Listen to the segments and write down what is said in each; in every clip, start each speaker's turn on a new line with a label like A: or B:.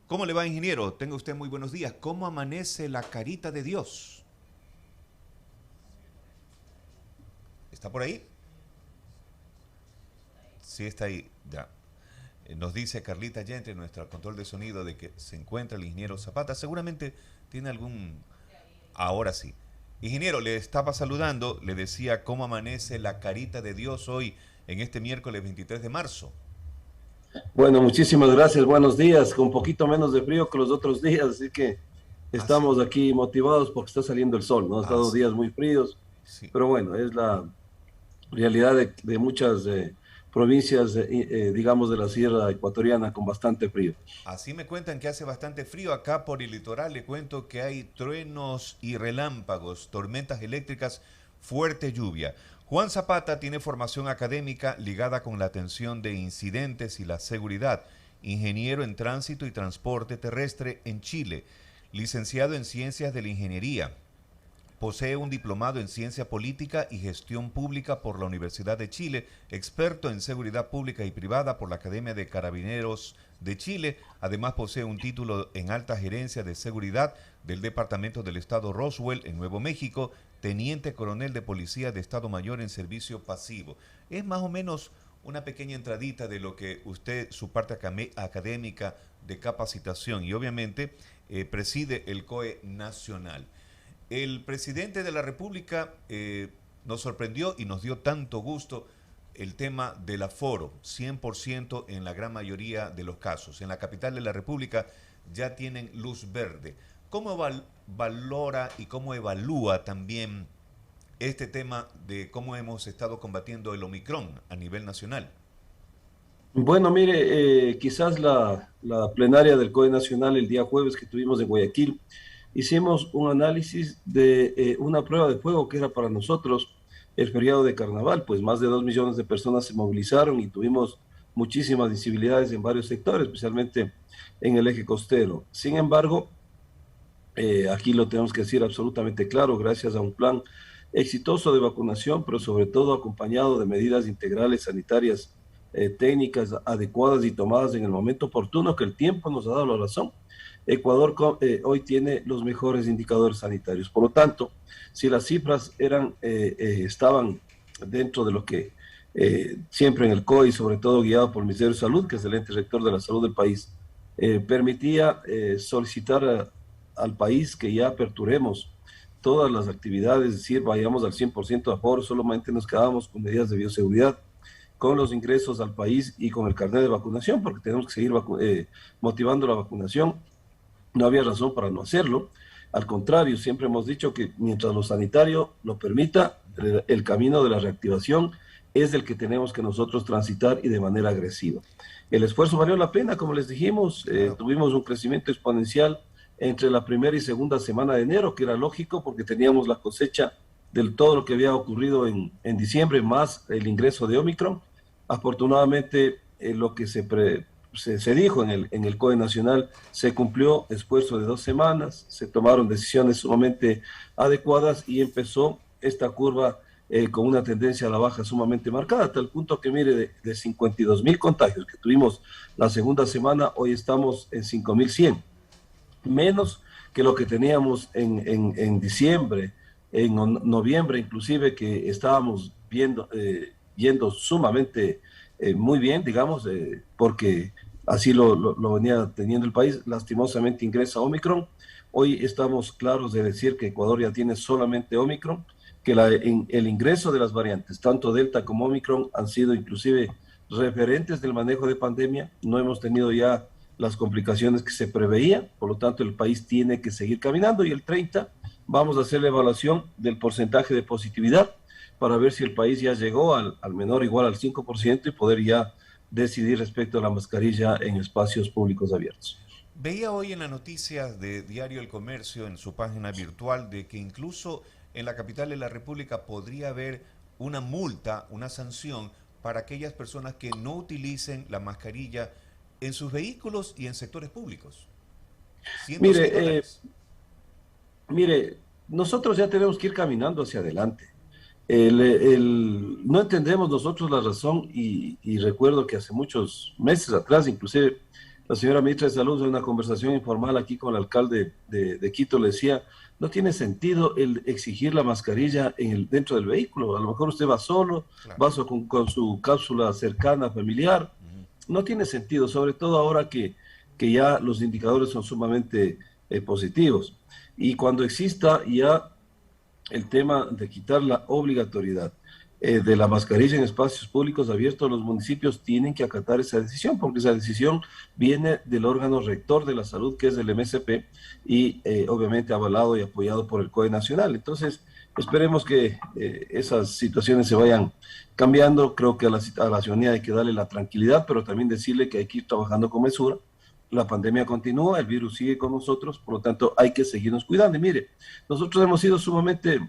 A: ¿Cómo le va, ingeniero? Tenga usted muy buenos días. ¿Cómo amanece la carita de Dios? ¿Está por ahí? Sí, está ahí. Ya. Nos dice Carlita Yente, nuestra control de sonido, de que se encuentra el ingeniero Zapata. Seguramente tiene algún... Ahora sí. Ingeniero, le estaba saludando. Le decía cómo amanece la carita de Dios hoy, en este miércoles 23 de marzo.
B: Bueno, muchísimas gracias. Buenos días. Con un poquito menos de frío que los otros días, así que
A: Así,
B: estamos aquí motivados porque está saliendo el sol, ¿no? Ha estado
A: así,
B: días muy fríos,
A: sí.
B: pero bueno, es la realidad de muchas provincias, digamos, de la Sierra Ecuatoriana con bastante frío.
A: Así me cuentan que hace bastante frío acá por el litoral. Le cuento que hay truenos y relámpagos, tormentas eléctricas, fuerte lluvia. Juan Zapata tiene formación académica ligada con la atención de incidentes y la seguridad. Ingeniero en tránsito y transporte terrestre en Chile. Licenciado en ciencias de la ingeniería. Posee un diplomado en ciencia política y gestión pública por la Universidad de Chile, experto en seguridad pública y privada por la Academia de Carabineros de Chile. Además posee un título en alta gerencia de seguridad del Departamento del Estado Roswell en Nuevo México, teniente coronel de policía de Estado Mayor en servicio pasivo. Es más o menos una pequeña entradita de lo que usted, su parte académica de capacitación y obviamente preside el COE nacional. El presidente de la República nos sorprendió y nos dio tanto gusto el tema del aforo, 100% en la gran mayoría de los casos. En la capital de la República ya tienen luz verde. ¿Cómo valora y cómo evalúa también este tema de cómo hemos estado combatiendo el Omicron a nivel nacional?
B: Bueno, mire, quizás la plenaria del COE Nacional el día jueves que tuvimos en Guayaquil, hicimos un análisis de una prueba de fuego que era para nosotros el feriado de carnaval, pues más de 2 millones de personas se movilizaron y tuvimos muchísimas visibilidades en varios sectores, especialmente en el eje costero. Sin embargo, aquí lo tenemos que decir absolutamente claro, gracias a un plan exitoso de vacunación, pero sobre todo acompañado de medidas integrales sanitarias técnicas adecuadas y tomadas en el momento oportuno, que el tiempo nos ha dado la razón. Ecuador hoy tiene los mejores indicadores sanitarios. Por lo tanto, si las cifras estaban dentro de lo que siempre en el COI, sobre todo guiado por el Ministerio de Salud, que es el ente rector de la salud del país, permitía solicitar al país que ya aperturemos todas las actividades, es decir, vayamos al 100% de aforo, solamente nos quedamos con medidas de bioseguridad, con los ingresos al país y con el carnet de vacunación, porque tenemos que seguir motivando la vacunación. No había razón para no hacerlo. Al contrario, siempre hemos dicho que mientras lo sanitario lo permita, el camino de la reactivación es el que tenemos que nosotros transitar y de manera agresiva. El esfuerzo valió la pena, como les dijimos,
A: Claro.
B: tuvimos un crecimiento exponencial entre la primera y segunda semana de enero, que era lógico porque teníamos la cosecha de todo lo que había ocurrido en diciembre, más el ingreso de Omicron. Afortunadamente, lo que se dijo en el COE Nacional se cumplió, esfuerzo de 2 semanas, se tomaron decisiones sumamente adecuadas y empezó esta curva con una tendencia a la baja sumamente marcada, hasta el punto que, mire, de 52.000 contagios que tuvimos la segunda semana, hoy estamos en 5.100, menos que lo que teníamos en diciembre, en noviembre inclusive, que estábamos yendo sumamente muy bien, digamos, porque así lo venía teniendo el país. Lastimosamente ingresa Omicron. Hoy estamos claros de decir que Ecuador ya tiene solamente Omicron, que el ingreso de las variantes, tanto Delta como Omicron, han sido inclusive referentes del manejo de pandemia. No hemos tenido ya las complicaciones que se preveía, por lo tanto el país tiene que seguir caminando y el 30 vamos a hacer la evaluación del porcentaje de positividad para ver si el país ya llegó al menor igual al 5% y poder ya decidir respecto a la mascarilla en espacios públicos abiertos.
A: Veía hoy en las noticias de Diario El Comercio, en su página virtual, de que incluso en la capital de la República podría haber una multa, una sanción para aquellas personas que no utilicen la mascarilla en sus vehículos y en sectores públicos.
B: Mire,
A: $106.
B: mire, nosotros ya tenemos que ir caminando hacia adelante. No entendemos nosotros la razón y recuerdo que hace muchos meses atrás, inclusive La señora ministra de Salud, en una conversación informal aquí con el alcalde de Quito, le decía, no tiene sentido el exigir la mascarilla dentro del vehículo. A lo mejor usted va solo,
A: Claro.
B: va con su cápsula cercana, familiar. No tiene sentido, sobre todo ahora que ya los indicadores son sumamente positivos. Y cuando exista ya el tema de quitar la obligatoriedad de la mascarilla en espacios públicos abiertos, los municipios tienen que acatar esa decisión, porque esa decisión viene del órgano rector de la salud, que es el MSP, y obviamente avalado y apoyado por el COE Nacional. Entonces, esperemos que esas situaciones se vayan cambiando. Creo que a la ciudadanía hay que darle la tranquilidad, pero también decirle que hay que ir trabajando con mesura. La pandemia continúa, el virus sigue con nosotros, por lo tanto hay que seguirnos cuidando. Y mire, nosotros hemos sido sumamente,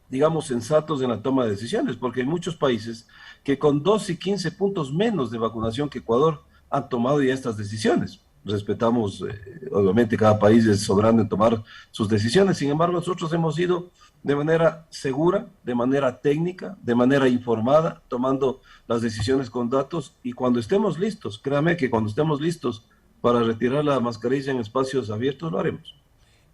B: digamos, sensatos en la toma de decisiones, porque hay muchos países que con 12 y 15 puntos menos de vacunación que Ecuador han tomado ya estas decisiones. Respetamos, obviamente, cada país es soberano en tomar sus decisiones. Sin embargo, nosotros hemos ido de manera segura, de manera técnica, de manera informada, tomando las decisiones con datos. Y cuando estemos listos, créame que cuando estemos listos para retirar la mascarilla en espacios abiertos, lo haremos.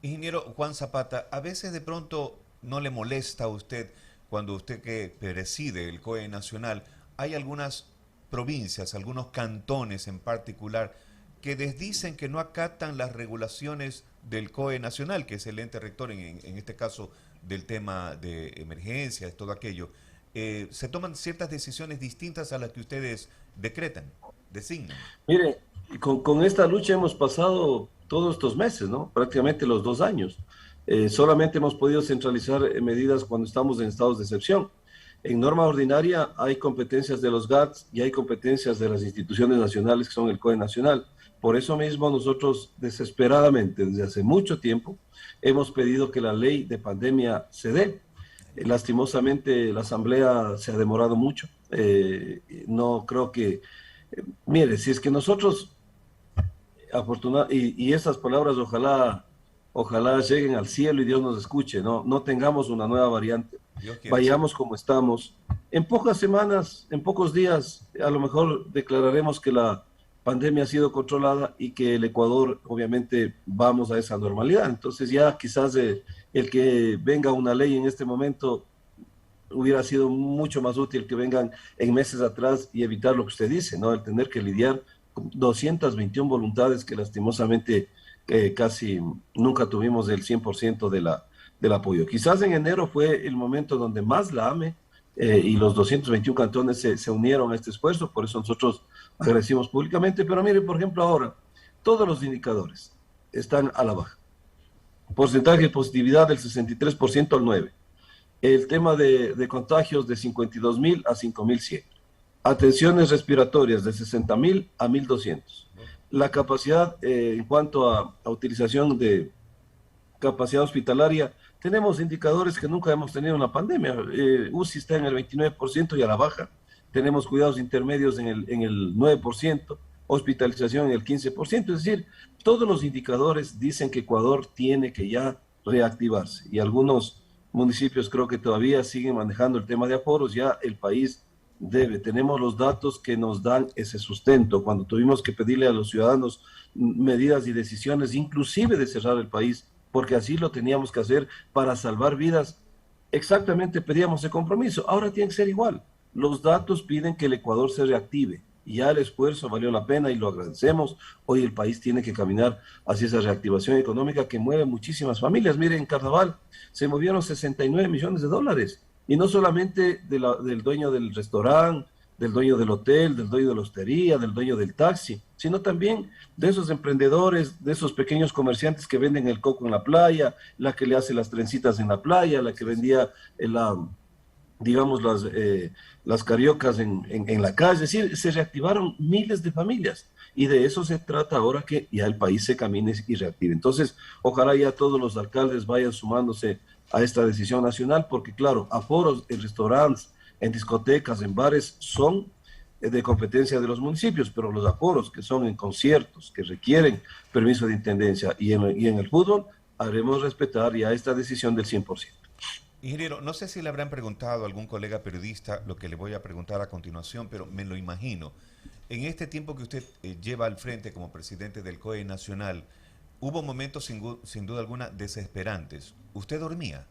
A: Ingeniero Juan Zapata, a veces de pronto no le molesta a usted cuando usted que preside el COE Nacional, hay algunas provincias, algunos cantones en particular, que desdicen que no acatan las regulaciones del COE Nacional, que es el ente rector en este caso del tema de emergencias, todo aquello. Se toman ciertas decisiones distintas a las que ustedes decretan, designan.
B: Mire, con esta lucha hemos pasado todos estos meses, ¿no? Prácticamente los 2 años. Solamente hemos podido centralizar medidas cuando estamos en estados de excepción. En norma ordinaria hay competencias de los GATS y hay competencias de las instituciones nacionales que son el COE Nacional. Por eso mismo nosotros desesperadamente, desde hace mucho tiempo, hemos pedido que la ley de pandemia se dé. Lastimosamente la Asamblea se ha demorado mucho. No creo que, mire, si es que nosotros y esas palabras ojalá lleguen al cielo y Dios nos escuche, ¿no? No tengamos una nueva variante.
A: Dios quiera, sí.
B: Vayamos como estamos. En pocas semanas, en pocos días, a lo mejor declararemos que la pandemia ha sido controlada y que el Ecuador, obviamente, vamos a esa normalidad. Entonces ya quizás el que venga una ley en este momento hubiera sido mucho más útil que vengan en meses atrás y evitar lo que usted dice, ¿no? El tener que lidiar con 221 voluntades que lastimosamente casi nunca tuvimos el 100% del apoyo. Quizás en enero fue el momento donde más la AME y los 221 cantones se unieron a este esfuerzo, por eso nosotros agradecimos públicamente, pero mire, por ejemplo, ahora todos los indicadores están a la baja. Porcentaje de positividad del 63% al 9%. El tema de contagios de 52.000 a 5.100. Atenciones respiratorias de 60.000 a 1.200. La capacidad en cuanto a utilización de capacidad hospitalaria, tenemos indicadores que nunca hemos tenido en la pandemia. UCI está en el 29% y a la baja. Tenemos cuidados intermedios en el 9%, hospitalización en el 15%. Es decir, todos los indicadores dicen que Ecuador tiene que ya reactivarse. Y algunos municipios creo que todavía siguen manejando el tema de aforos. Ya el país tenemos los datos que nos dan ese sustento. Cuando tuvimos que pedirle a los ciudadanos medidas y decisiones, inclusive de cerrar el país, porque así lo teníamos que hacer para salvar vidas, exactamente pedíamos ese compromiso. Ahora tiene que ser igual. Los datos piden que el Ecuador se reactive y ya el esfuerzo valió la pena y lo agradecemos. Hoy el país tiene que caminar hacia esa reactivación económica que mueve muchísimas familias. Miren, en Carnaval se movieron 69 millones de dólares. Y no solamente del dueño del restaurante, del dueño del hotel, del dueño de la hostería, del dueño del taxi, sino también de esos emprendedores, de esos pequeños comerciantes que venden el coco en la playa, la que le hace las trencitas en la playa, la que vendía digamos, las cariocas en la calle. Es decir, se reactivaron miles de familias y de eso se trata ahora, que ya el país se camine y reactive. Entonces, ojalá ya todos los alcaldes vayan sumándose a esta decisión nacional, porque claro, aforos en restaurantes, en discotecas, en bares, son de competencia de los municipios, pero los aforos que son en conciertos, que requieren permiso de intendencia y en el fútbol, haremos respetar ya esta decisión del 100%.
A: Ingeniero, no sé si le habrán preguntado a algún colega periodista lo que le voy a preguntar a continuación, pero me lo imagino. En este tiempo que usted lleva al frente como presidente del COE Nacional, hubo momentos sin duda alguna desesperantes. ¿Usted dormía?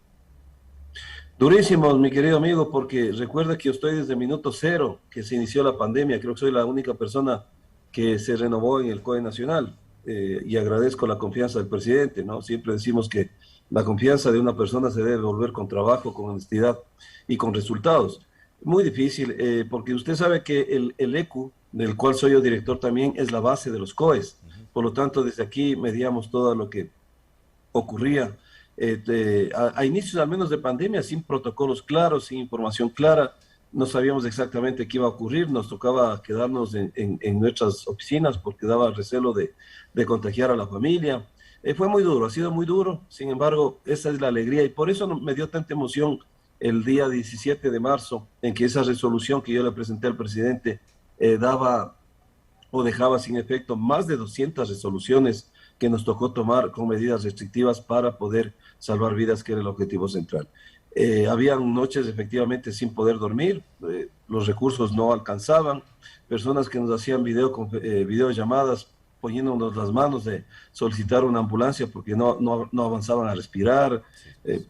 B: Durísimos, mi querido amigo, porque recuerda que yo estoy desde el minuto cero que se inició la pandemia. Creo que soy la única persona que se renovó en el COE Nacional, y agradezco la confianza del presidente, ¿no? Siempre decimos que la confianza de una persona se debe devolver con trabajo, con honestidad y con resultados. Muy difícil, porque usted sabe que el ECU, del cual soy yo director también, es la base de los COEs. Por lo tanto, desde aquí mediamos todo lo que ocurría a inicios al menos de pandemia, sin protocolos claros, sin información clara, no sabíamos exactamente qué iba a ocurrir, nos tocaba quedarnos en nuestras oficinas porque daba recelo de contagiar a la familia. Fue muy duro, ha sido muy duro, sin embargo, esa es la alegría y por eso me dio tanta emoción el día 17 de marzo, en que esa resolución que yo le presenté al presidente daba o dejaba sin efecto más de 200 resoluciones que nos tocó tomar con medidas restrictivas para poder salvar vidas, que era el objetivo central. Habían noches efectivamente sin poder dormir, los recursos no alcanzaban, personas que nos hacían videollamadas poniéndonos las manos de solicitar una ambulancia porque no avanzaban a respirar. Eh,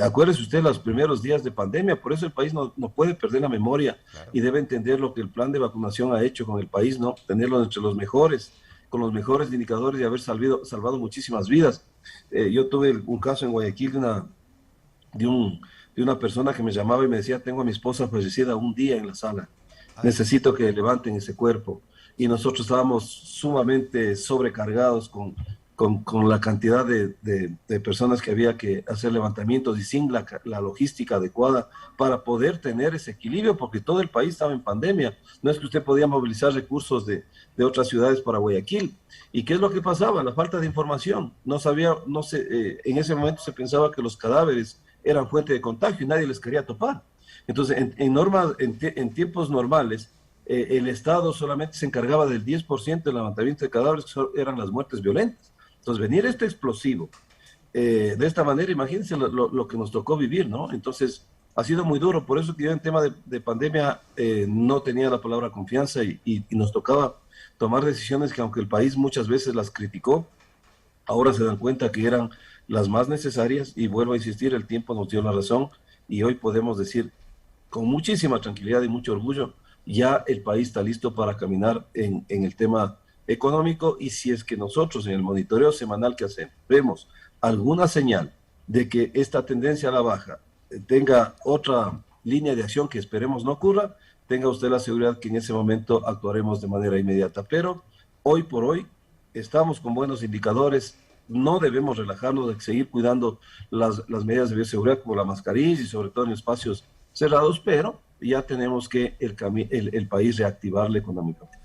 B: Acuérdese usted los primeros días de pandemia, por eso el país no puede perder la memoria
A: Claro.
B: y debe entender lo que el plan de vacunación ha hecho con el país, ¿no? Tenerlo entre los mejores, con los mejores indicadores y haber salvado muchísimas vidas. Yo tuve un caso en Guayaquil de, un, de una persona que me llamaba y me decía, tengo a mi esposa fallecida un día en la sala,
A: Ay,
B: necesito que levanten ese cuerpo. Y nosotros estábamos sumamente sobrecargados con la cantidad de personas que había que hacer levantamientos y sin la logística adecuada para poder tener ese equilibrio, porque todo el país estaba en pandemia. No es que usted podía movilizar recursos de otras ciudades para Guayaquil. ¿Y qué es lo que pasaba? La falta de información. No sabía, no sé, en ese momento se pensaba que los cadáveres eran fuente de contagio y nadie les quería topar. Entonces, en tiempos normales, el Estado solamente se encargaba del 10% del levantamiento de cadáveres, que eran las muertes violentas. Entonces, venir este explosivo de esta manera, imagínense lo que nos tocó vivir, ¿no? Entonces, ha sido muy duro. Por eso que yo en tema de pandemia no tenía la palabra confianza y nos tocaba tomar decisiones que aunque el país muchas veces las criticó, ahora se dan cuenta que eran las más necesarias y vuelvo a insistir, el tiempo nos dio la razón y hoy podemos decir con muchísima tranquilidad y mucho orgullo, ya el país está listo para caminar en el tema económico y si es que nosotros en el monitoreo semanal que hacemos vemos alguna señal de que esta tendencia a la baja tenga otra línea de acción que esperemos no ocurra, tenga usted la seguridad que en ese momento actuaremos de manera inmediata. Pero hoy por hoy estamos con buenos indicadores, no debemos relajarnos de seguir cuidando las medidas de bioseguridad como la mascarilla y sobre todo en espacios cerrados, pero ya tenemos que el país reactivarle económicamente.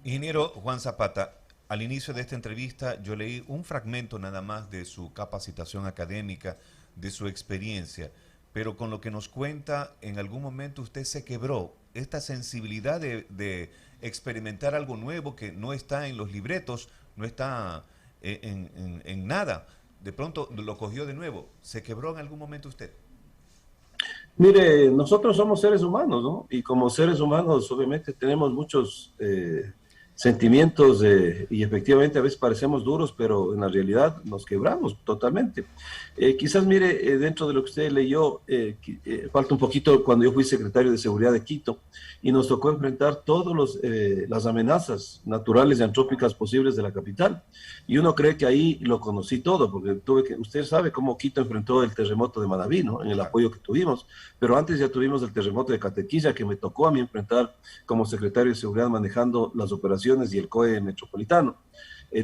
A: ingeniero Juan Zapata, al inicio de esta entrevista yo leí un fragmento nada más de su capacitación académica, de su experiencia, pero con lo que nos cuenta, en algún momento usted se quebró. Esta sensibilidad de experimentar algo nuevo que no está en los libretos, no está en nada. De pronto lo cogió de nuevo. ¿Se quebró en algún momento usted?
B: Mire, nosotros somos seres humanos, ¿no? Y como seres humanos, obviamente, tenemos muchos sentimientos y efectivamente a veces parecemos duros, pero en la realidad nos quebramos totalmente. Quizás, mire, dentro de lo que usted leyó, falta un poquito cuando yo fui secretario de Seguridad de Quito y nos tocó enfrentar todas las amenazas naturales y antrópicas posibles de la capital. Y uno cree que ahí lo conocí todo, porque usted sabe cómo Quito enfrentó el terremoto de Manabí, ¿no? En el apoyo que tuvimos, pero antes ya tuvimos el terremoto de Catequilla, que me tocó a mí enfrentar como secretario de Seguridad manejando las operaciones y el COE metropolitano.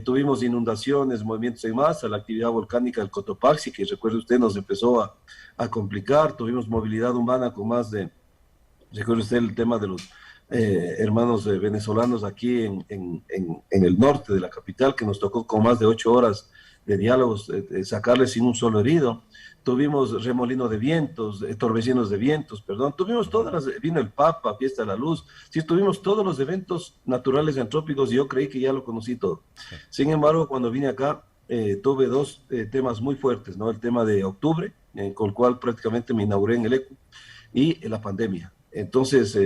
B: Tuvimos inundaciones, movimientos en masa, la actividad volcánica del Cotopaxi, que recuerde usted nos empezó a complicar, tuvimos movilidad humana con más de, recuerde usted el tema de los hermanos venezolanos aquí en el norte de la capital, que nos tocó con más de 8 horas de diálogos, sacarles sin un solo herido. Tuvimos remolino de vientos, torbellinos de vientos, perdón. Tuvimos vino el Papa, Fiesta de la Luz. Sí, tuvimos todos los eventos naturales y antrópicos y yo creí que ya lo conocí todo. Sin embargo, cuando vine acá, tuve dos temas muy fuertes, ¿no? El tema de octubre, con el cual prácticamente me inauguré en el ECU, y la pandemia. Entonces,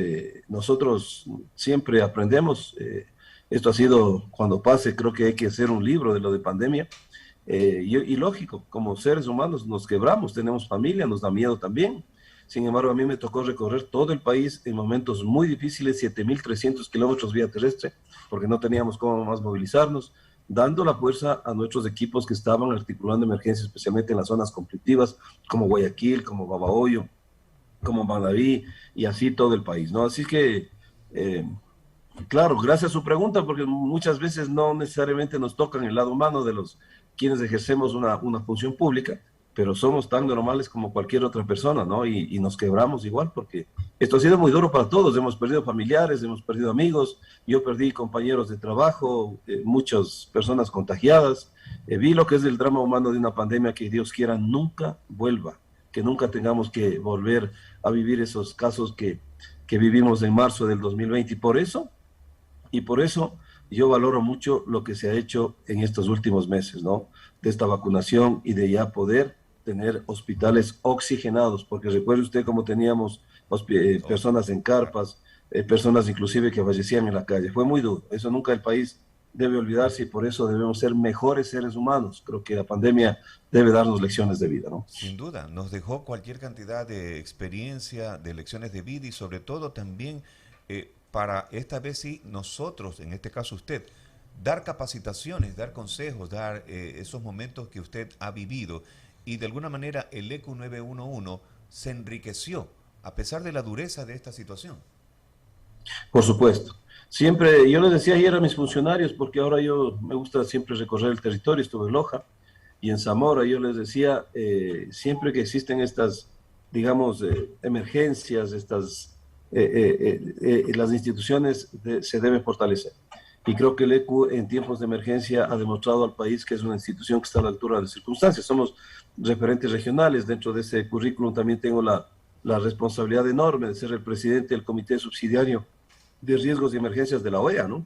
B: nosotros siempre aprendemos. Esto ha sido, cuando pase, creo que hay que hacer un libro de lo de pandemia. Y lógico, como seres humanos nos quebramos, tenemos familia, nos da miedo también. Sin embargo, a mí me tocó recorrer todo el país en momentos muy difíciles, 7.300 kilómetros vía terrestre, porque no teníamos cómo más movilizarnos, dando la fuerza a nuestros equipos que estaban articulando emergencias, especialmente en las zonas conflictivas, como Guayaquil, como Babahoyo, como Manabí, y así todo el país, ¿no? Así que, eh, claro, gracias a su pregunta, porque muchas veces no necesariamente nos tocan el lado humano de los quienes ejercemos una función pública, pero somos tan normales como cualquier otra persona, ¿no? Y nos quebramos igual, porque esto ha sido muy duro para todos. Hemos perdido familiares, hemos perdido amigos, yo perdí compañeros de trabajo, muchas personas contagiadas. Vi lo que es el drama humano de una pandemia que Dios quiera nunca vuelva, que nunca tengamos que volver a vivir esos casos que vivimos en marzo del 2020. Y por eso yo valoro mucho lo que se ha hecho en estos últimos meses, ¿no? De esta vacunación y de ya poder tener hospitales oxigenados, porque recuerde usted cómo teníamos
A: Oh,
B: personas en
A: claro.
B: carpas, personas inclusive que fallecían en la calle. Fue muy duro. Eso nunca el país debe olvidarse y por eso debemos ser mejores seres humanos. Creo que la pandemia debe darnos lecciones de vida, ¿no?
A: Sin duda, nos dejó cualquier cantidad de experiencia, de lecciones de vida y sobre todo también para esta vez sí nosotros, en este caso usted, dar capacitaciones, dar consejos, dar esos momentos que usted ha vivido y de alguna manera el ECU 911 se enriqueció a pesar de la dureza de esta situación.
B: Por supuesto. Siempre, yo les decía ayer a mis funcionarios, porque ahora yo me gusta siempre recorrer el territorio, estuve en Loja y en Zamora, yo les decía, siempre que existen estas, digamos, emergencias, las instituciones se deben fortalecer. Y creo que el ECU en tiempos de emergencia ha demostrado al país que es una institución que está a la altura de las circunstancias. Somos referentes regionales. Dentro de ese currículum también tengo la responsabilidad enorme de ser el presidente del comité subsidiario de riesgos y emergencias de la OEA, ¿no?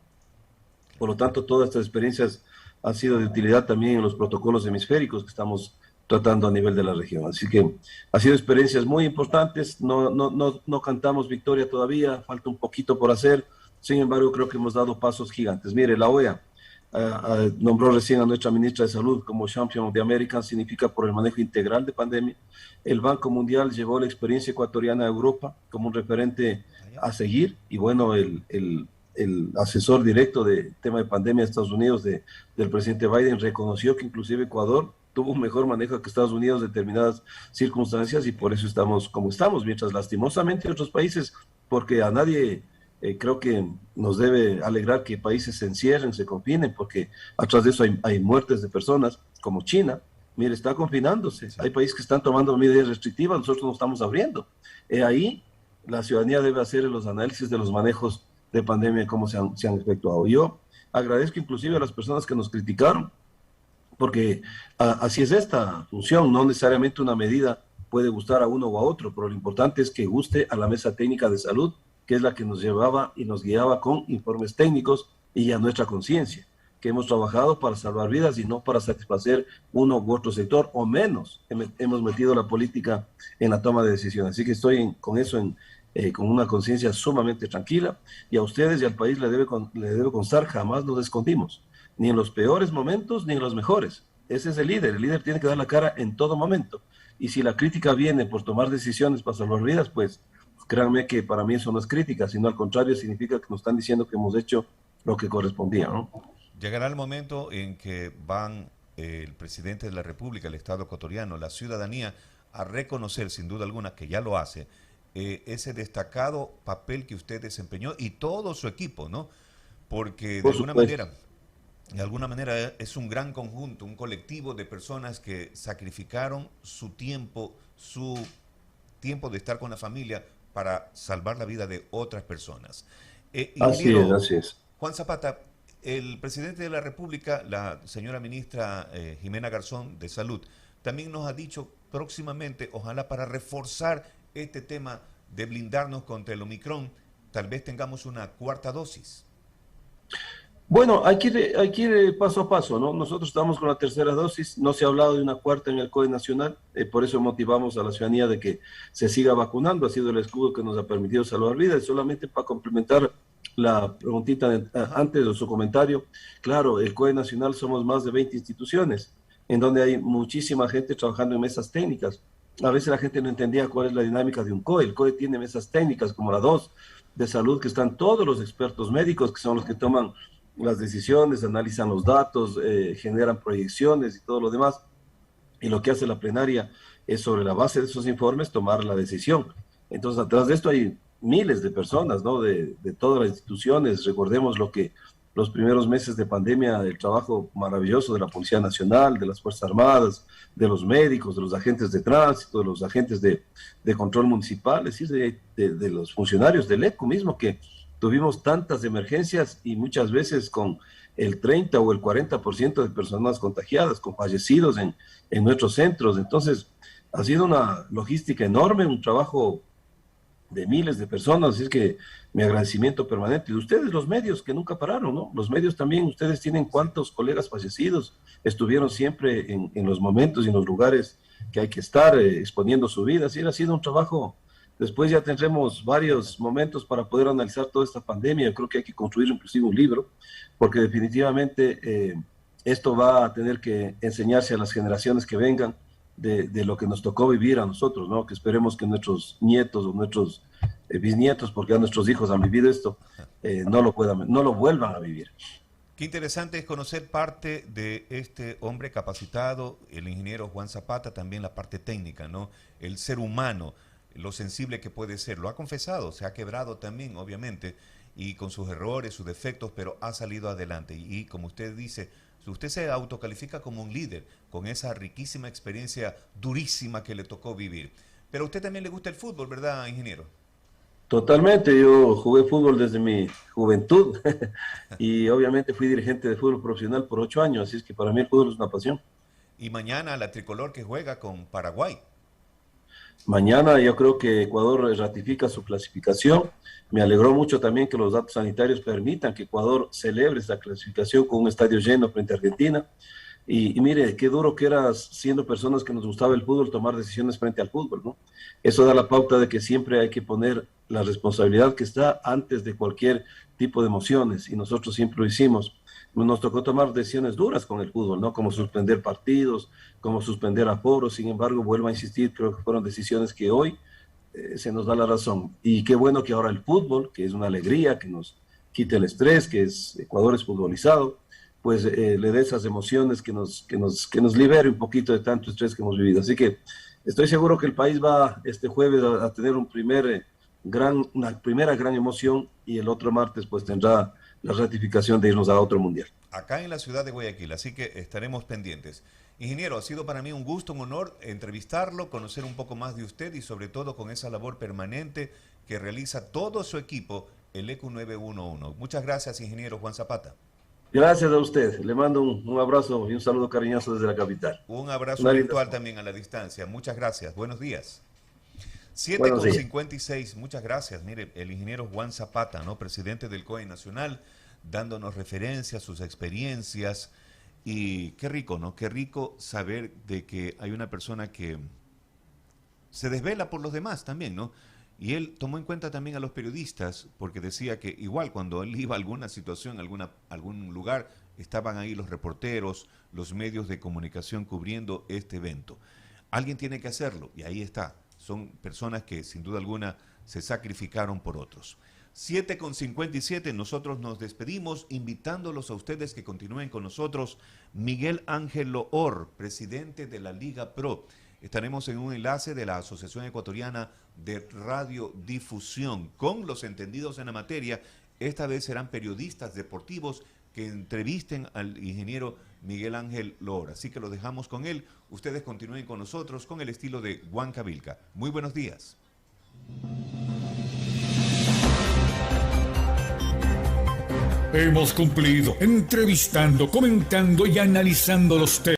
B: Por lo tanto, todas estas experiencias han sido de utilidad también en los protocolos hemisféricos que estamos tratando a nivel de la región. Así que ha sido experiencias muy importantes, no cantamos victoria todavía, falta un poquito por hacer, sin embargo creo que hemos dado pasos gigantes. Mire, la OEA nombró recién a nuestra ministra de Salud como Champion of the American, significa por el manejo integral de pandemia. El Banco Mundial llevó la experiencia ecuatoriana a Europa como un referente
A: Allá.
B: a seguir y bueno, el asesor directo de tema de pandemia de Estados Unidos del presidente Biden reconoció que inclusive Ecuador tuvo un mejor manejo que Estados Unidos en determinadas circunstancias y por eso estamos como estamos, mientras lastimosamente otros países, porque a nadie creo que nos debe alegrar que países se encierren, se confinen, porque atrás de eso hay muertes de personas, como China, mire, está confinándose,
A: Sí.
B: hay países que están tomando medidas restrictivas, nosotros no estamos abriendo. Ahí la ciudadanía debe hacer los análisis de los manejos de pandemia, cómo se han efectuado. Yo agradezco inclusive a las personas que nos criticaron, porque así es esta función, no necesariamente una medida puede gustar a uno o a otro, pero lo importante es que guste a la mesa técnica de salud, que es la que nos llevaba y nos guiaba con informes técnicos y a nuestra conciencia, que hemos trabajado para salvar vidas y no para satisfacer uno u otro sector, o menos hemos metido la política en la toma de decisiones. Así que estoy con eso con una conciencia sumamente tranquila y a ustedes y al país le debe constar, jamás nos escondimos, ni en los peores momentos ni en los mejores. Ese es el líder tiene que dar la cara en todo momento. Y si la crítica viene por tomar decisiones para salvar vidas, pues créanme que para mí eso no es crítica, sino al contrario significa que nos están diciendo que hemos hecho lo que correspondía, ¿no?
A: Llegará el momento en que van el presidente de la República, el Estado ecuatoriano, la ciudadanía, a reconocer sin duda alguna que ya lo hace, ese destacado papel que usted desempeñó y todo su equipo, ¿no? Porque
B: Por supuesto.
A: de alguna manera es un gran conjunto, un colectivo de personas que sacrificaron su tiempo de estar con la familia para salvar la vida de otras personas.
B: Así es,
A: Ingeniero
B: así es.
A: Juan Zapata, el presidente de la República, la señora ministra Jimena Garzón de Salud, también nos ha dicho próximamente, ojalá para reforzar este tema de blindarnos contra el Omicron, tal vez tengamos una cuarta dosis.
B: Bueno, hay que ir paso a paso, ¿no? Nosotros estamos con la tercera dosis, no se ha hablado de una cuarta en el COE nacional, por eso motivamos a la ciudadanía de que se siga vacunando, ha sido el escudo que nos ha permitido salvar vidas. Solamente para complementar la preguntita antes de su comentario, claro, el COE nacional somos más de 20 instituciones, en donde hay muchísima gente trabajando en mesas técnicas. A veces la gente no entendía cuál es la dinámica de un COE. El COE tiene mesas técnicas como la 2 de salud, que están todos los expertos médicos, que son los que toman las decisiones, analizan los datos, generan proyecciones y todo lo demás. Y lo que hace la plenaria es, sobre la base de esos informes, tomar la decisión. Entonces, atrás de esto hay miles de personas, ¿no? De todas las instituciones. Recordemos lo que los primeros meses de pandemia, el trabajo maravilloso de la Policía Nacional, de las Fuerzas Armadas, de los médicos, de los agentes de tránsito, de los agentes de control municipal, es decir, de los funcionarios del ECO mismo, que tuvimos tantas emergencias y muchas veces con el 30 o el 40% de personas contagiadas, con fallecidos en nuestros centros. Entonces, ha sido una logística enorme, un trabajo de miles de personas, así es que mi agradecimiento permanente. Y ustedes, los medios, que nunca pararon, ¿no? Los medios también, ustedes tienen cuántos colegas fallecidos, estuvieron siempre en los momentos y en los lugares que hay que estar exponiendo su vida. Así ha sido un trabajo. Después ya tendremos varios momentos para poder analizar toda esta pandemia. Yo creo que hay que construir inclusive un libro, porque definitivamente esto va a tener que enseñarse a las generaciones que vengan de lo que nos tocó vivir a nosotros, ¿no? Que esperemos que nuestros nietos o nuestros bisnietos, porque ya nuestros hijos han vivido esto, no lo vuelvan a vivir.
A: Qué interesante es conocer parte de este hombre capacitado, el ingeniero Juan Zapata, también la parte técnica, ¿no? El ser humano, lo sensible que puede ser. Lo ha confesado, se ha quebrado también, obviamente, y con sus errores, sus defectos, pero ha salido adelante. Y como usted dice, usted se autocalifica como un líder, con esa riquísima experiencia durísima que le tocó vivir. Pero a usted también le gusta el fútbol, ¿verdad, ingeniero?
B: Totalmente, yo jugué fútbol desde mi juventud y obviamente fui dirigente de fútbol profesional por 8 años, así es que para mí el fútbol es una pasión.
A: Y mañana la tricolor que juega con Paraguay.
B: Mañana yo creo que Ecuador ratifica su clasificación. Me alegró mucho también que los datos sanitarios permitan que Ecuador celebre esta clasificación con un estadio lleno frente a Argentina. Y mire, qué duro que era, siendo personas que nos gustaba el fútbol, tomar decisiones frente al fútbol, ¿no? Eso da la pauta de que siempre hay que poner la responsabilidad que está antes de cualquier tipo de emociones, y nosotros siempre lo hicimos. Nos tocó tomar decisiones duras con el fútbol, ¿no? Como suspender partidos, como suspender aforos. Sin embargo, vuelvo a insistir, creo que fueron decisiones que hoy se nos da la razón. Y qué bueno que ahora el fútbol, que es una alegría, que nos quite el estrés, que es Ecuador es futbolizado, pues le dé esas emociones que nos libere un poquito de tanto estrés que hemos vivido. Así que estoy seguro que el país va este jueves a tener una primera gran emoción, y el otro martes pues tendrá la ratificación de irnos a otro mundial.
A: Acá en la ciudad de Guayaquil, así que estaremos pendientes. Ingeniero, ha sido para mí un gusto, un honor entrevistarlo, conocer un poco más de usted y sobre todo con esa labor permanente que realiza todo su equipo, el ECU 911. Muchas gracias, ingeniero Juan Zapata.
B: Gracias a usted. Le mando un abrazo y un saludo cariñoso desde la capital.
A: Un abrazo virtual también a la distancia. Muchas gracias. Buenos días. 7:56. Muchas gracias. Mire, el ingeniero Juan Zapata, ¿no? Presidente del COE Nacional, dándonos referencias, sus experiencias. Y qué rico, ¿no? Qué rico saber de que hay una persona que se desvela por los demás también, ¿no? Y él tomó en cuenta también a los periodistas, porque decía que igual cuando él iba a alguna situación, algún lugar, estaban ahí los reporteros, los medios de comunicación cubriendo este evento. Alguien tiene que hacerlo, y ahí está. Son personas que sin duda alguna se sacrificaron por otros. 7:57, nosotros nos despedimos invitándolos a ustedes que continúen con nosotros. Miguel Ángel Loor, presidente de la Liga Pro. Estaremos en un enlace de la Asociación Ecuatoriana de Radiodifusión con los entendidos en la materia. Esta vez serán periodistas deportivos que entrevisten al ingeniero Miguel Ángel Loor. Así que lo dejamos con él. Ustedes continúen con nosotros con el estilo de Huancavilca. Muy buenos días.
C: Hemos cumplido entrevistando, comentando y analizando los temas